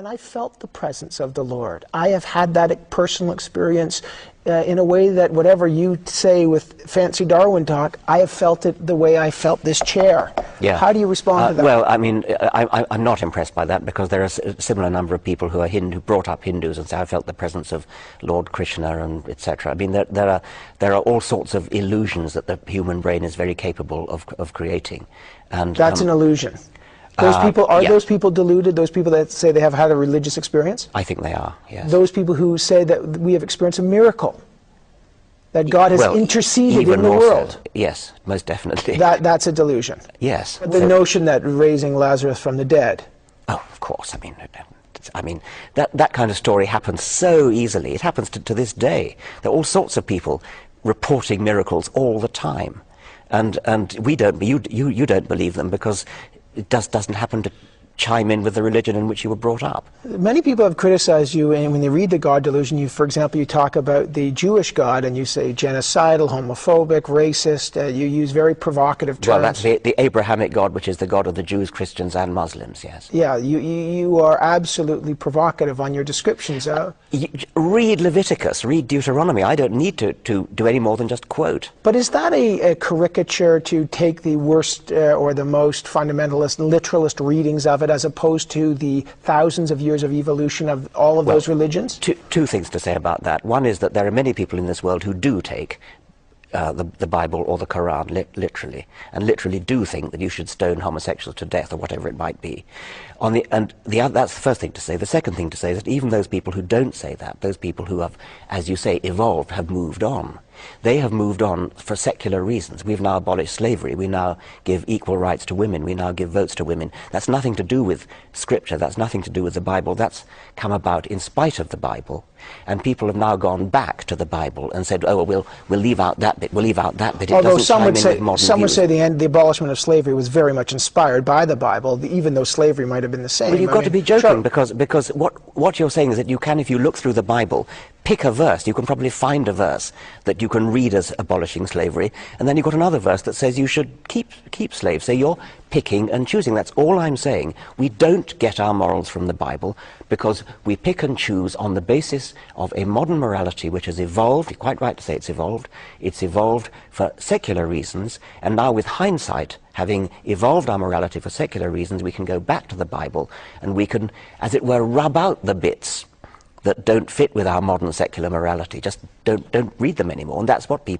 And I felt the presence of the Lord. I have had that personal experience in a way that whatever you say with fancy Darwin talk, I have felt it the way I felt this chair. Yeah. How do you respond to that? Well, I mean, I'm not impressed by that, because there are a similar number of people who are Hindu, who brought up Hindus and say, I felt the presence of Lord Krishna and etc. I mean, there are all sorts of illusions that the human brain is very capable of creating. And that's an illusion. Those people, are yeah. those people deluded, those people that say they have had a religious experience? I think they are, yes. Those people who say that we have experienced a miracle, that God has interceded in the world. So. Yes, most definitely. That's a delusion. Yes. But the notion that raising Lazarus from the dead. Oh, of course. I mean, that kind of story happens so easily. It happens to this day. There are all sorts of people reporting miracles all the time. And we don't, you don't believe them because it doesn't happen to chime in with the religion in which you were brought up. Many people have criticized you, and when they read the God delusion, for example, you talk about the Jewish God, and you say genocidal, homophobic, racist, you use very provocative terms. Well, that's the Abrahamic God, which is the God of the Jews, Christians, and Muslims, yes. Yeah, you are absolutely provocative on your descriptions. Read Leviticus, read Deuteronomy. I don't need to do any more than just quote. But is that a caricature to take the worst or the most fundamentalist, literalist readings of it, as opposed to the thousands of years of evolution of all of those religions? Two things to say about that. One is that there are many people in this world who do take the Bible or the Quran literally, and literally do think that you should stone homosexuals to death or whatever it might be. That's the first thing to say. The second thing to say is that even those people who don't say that, those people who have, as you say, evolved, have moved on. They have moved on for secular reasons. We've now abolished slavery. We now give equal rights to women. We now give votes to women. That's nothing to do with Scripture. That's nothing to do with the Bible. That's come about in spite of the Bible. And people have now gone back to the Bible and said, oh, well, we'll leave out that bit, we'll leave out that bit. Although some would say the abolishment of slavery was very much inspired by the Bible, even though slavery might have been the same. Well, you've got to be joking, because what you're saying is that you can, if you look through the Bible, pick a verse. You can probably find a verse that you can read as abolishing slavery, and then you've got another verse that says you should keep slaves. So you're picking and choosing. That's all I'm saying. We don't get our morals from the Bible because we pick and choose on the basis of a modern morality which has evolved. You're quite right to say it's evolved. It's evolved for secular reasons, and now with hindsight, having evolved our morality for secular reasons, we can go back to the Bible and we can, as it were, rub out the bits that don't fit with our modern secular morality. Just don't read them anymore, and that's what people